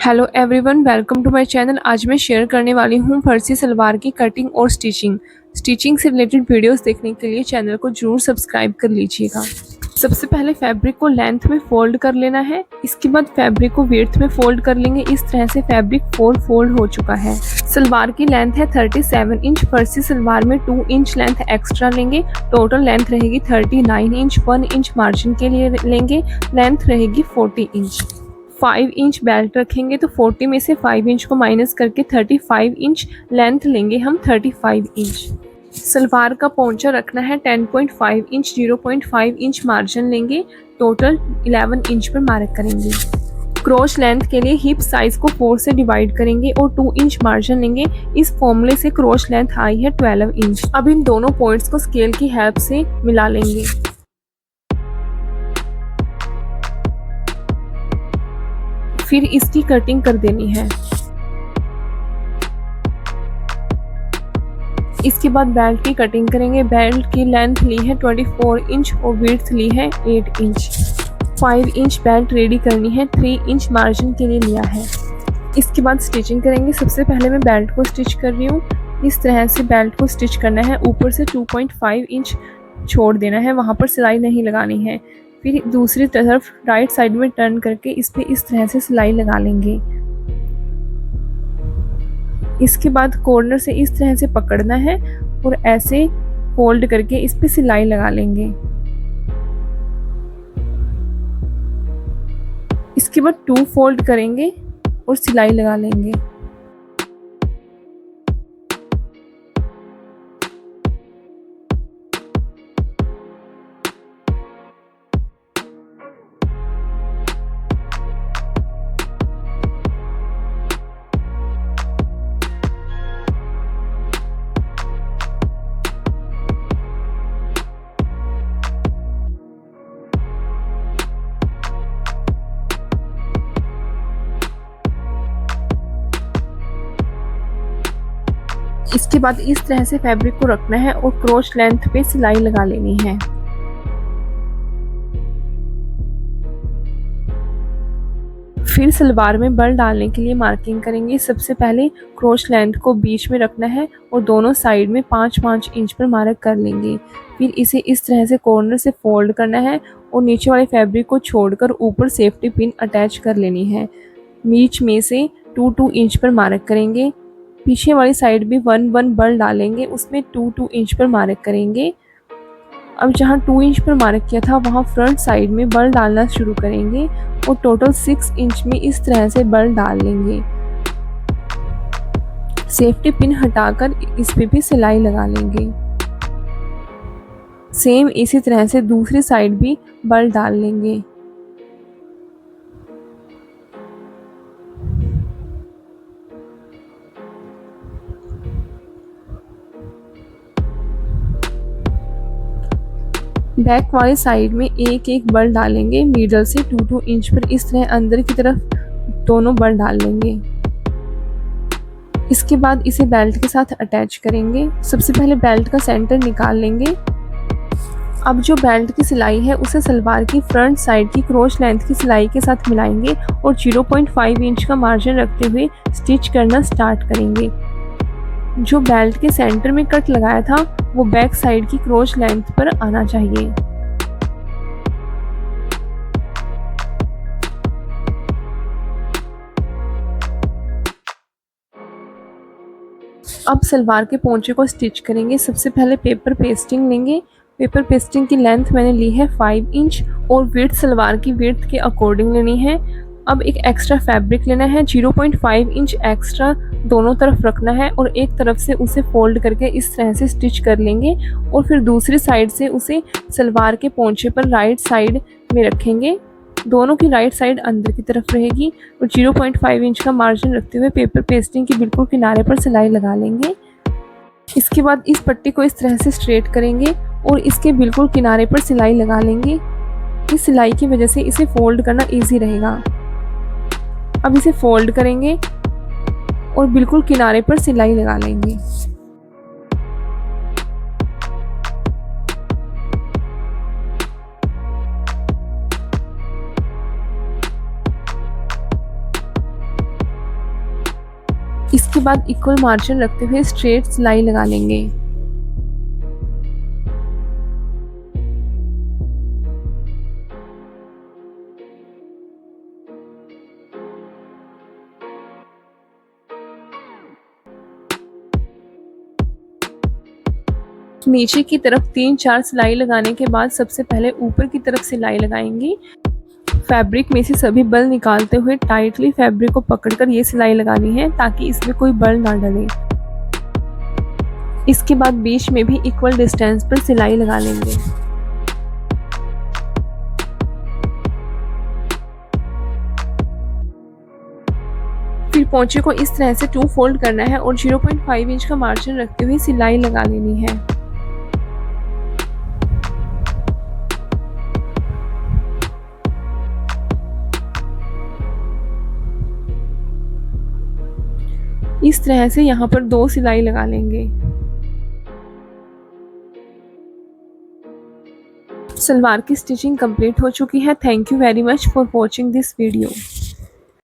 Hello everyone, welcome to my channel. आज मैं share करने वाली हूँ फर्सी सलवार की कटिंग और स्टिचिंग से रिलेटेड वीडियोस देखने के लिए चैनल को जरूर सब्सक्राइब कर लीजिएगा। सबसे पहले फैब्रिक को लेंथ में फोल्ड कर लेना है। इसके बाद फैब्रिक को विड्थ में फोल्ड कर लेंगे। इस तरह से फैब्रिक 4 फोल्ड हो चुका है। सलवार की लेंथ है 37 इंच। फर्सी सलवार में 2 इंच लेंथ एक्स्ट्रा लेंगे। टोटल लेंथ रहेगी 39 इंच। 1 इंच मार्जिन के लिए लेंगे। लेंथ रहेगी 40 इंच। 5 इंच बेल्ट रखेंगे तो 40 में से 5 इंच को माइनस करके 35 इंच लेंथ लेंगे हम। 35 इंच सलवार का पोंचा रखना है 10.5 इंच। 0.5 इंच मार्जिन लेंगे। टोटल 11 इंच पर मार्क करेंगे। क्रॉस लेंथ के लिए हिप साइज को 4 से डिवाइड करेंगे और 2 इंच मार्जिन लेंगे। इस फॉर्मूले से क्रॉस लेंथ आई है 12 इंच। अब इन दोनों पॉइंट्स को स्केल की हेल्प से मिला लेंगे। फिर इसकी कटिंग कर देनी है। इसके बाद बेल्ट की कटिंग करेंगे। बेल्ट की लेंथ ली है 24 इंच और विड्थ ली है 8 इंच। 5 इंच बेल्ट रेडी करनी है। 3 इंच मार्जिन के लिए लिया है। इसके बाद स्टिचिंग करेंगे। सबसे पहले मैं बेल्ट को स्टिच कर रही हूँ। इस तरह से बेल्ट को स्टिच करना है। ऊपर से 2.5 इंच छोड़ देना है, वहाँ पर सिलाई नहीं लगानी है। फिर दूसरी तरफ राइट साइड में टर्न करके इस पे इस तरह से सिलाई लगा लेंगे। इसके बाद कॉर्नर से इस तरह से पकड़ना है और ऐसे फोल्ड करके इस पे सिलाई लगा लेंगे। इसके बाद 2 फोल्ड करेंगे और सिलाई लगा लेंगे। इसके बाद इस तरह से फैब्रिक को रखना है और क्रॉस लेंथ पे सिलाई लगा लेनी है। फिर सलवार में बल डालने के लिए मार्किंग करेंगे। सबसे पहले क्रॉस लेंथ को बीच में रखना है और दोनों साइड में 5-5 इंच पर मार्क कर लेंगे। फिर इसे इस तरह से कॉर्नर से फोल्ड करना है और नीचे वाले फैब्रिक को छोड़कर ऊपर सेफ्टी पिन अटैच कर लेनी है। बीच में से 2-2 इंच पर मार्क करेंगे। पीछे वाली साइड भी 1-1 बल डालेंगे, उसमें 2-2 इंच पर मार्क करेंगे। अब जहाँ 2 इंच पर मार्क किया था वहाँ फ्रंट साइड में बल डालना शुरू करेंगे और टोटल 6 इंच में इस तरह से बल डाल लेंगे। सेफ्टी पिन हटाकर इस पे भी सिलाई लगा लेंगे। सेम इसी तरह से दूसरी साइड भी बल डाल लेंगे। बैक वाली साइड में एक एक बल डालेंगे। मिडल से 2-2 इंच पर इस तरह अंदर की तरफ दोनों बल डाल लेंगे। इसके बाद इसे बेल्ट के साथ अटैच करेंगे। सबसे पहले बेल्ट का सेंटर निकाल लेंगे। अब जो बेल्ट की सिलाई है उसे सलवार की फ्रंट साइड की क्रॉस लेंथ की सिलाई के साथ मिलाएंगे और 0.5 इंच का मार्जिन रखते हुए स्टिच करना स्टार्ट करेंगे। जो बेल्ट के सेंटर में कट लगाया था वो बैक साइड की क्रॉस लेंथ पर आना चाहिए। अब सलवार के पोंचे को स्टिच करेंगे। सबसे पहले पेपर पेस्टिंग लेंगे। पेपर पेस्टिंग की लेंथ मैंने ली है 5 इंच और विड्थ सलवार की विड्थ के अकॉर्डिंग लेनी है। अब एक एक्स्ट्रा फैब्रिक लेना है। 0.5 इंच एक्स्ट्रा दोनों तरफ रखना है और एक तरफ से उसे फोल्ड करके इस तरह से स्टिच कर लेंगे और फिर दूसरी साइड से उसे सलवार के पोंचे पर राइट साइड में रखेंगे। दोनों की राइट साइड अंदर की तरफ रहेगी और 0.5 इंच का मार्जिन रखते हुए पेपर पेस्टिंग के बिल्कुल किनारे पर सिलाई लगा लेंगे। इसके बाद इस पट्टी को इस तरह से स्ट्रेट करेंगे और इसके बिल्कुल किनारे पर सिलाई लगा लेंगे। इस सिलाई की वजह से इसे फोल्ड करना इजी रहेगा। अब इसे फोल्ड करेंगे और बिल्कुल किनारे पर सिलाई लगा लेंगे। इसके बाद इक्वल मार्जिन रखते हुए स्ट्रेट सिलाई लगा लेंगे। नीचे की तरफ 3-4 सिलाई लगाने के बाद सबसे पहले ऊपर की तरफ सिलाई लगाएंगे। फैब्रिक में से सभी बल निकालते हुए टाइटली फैब्रिक को पकड़कर ये सिलाई लगानी है ताकि इसमें कोई बल ना डले। इसके बाद बीच में भी इक्वल डिस्टेंस पर सिलाई लगा लेंगे। फिर पोंचे को इस तरह से 2 फोल्ड करना है और 0.5 इंच का मार्जिन रखते हुए सिलाई लगा लेनी है। इस तरह से यहाँ पर 2 सिलाई लगा लेंगे। सलवार की स्टिचिंग कंप्लीट हो चुकी है। Thank you very much for watching this video.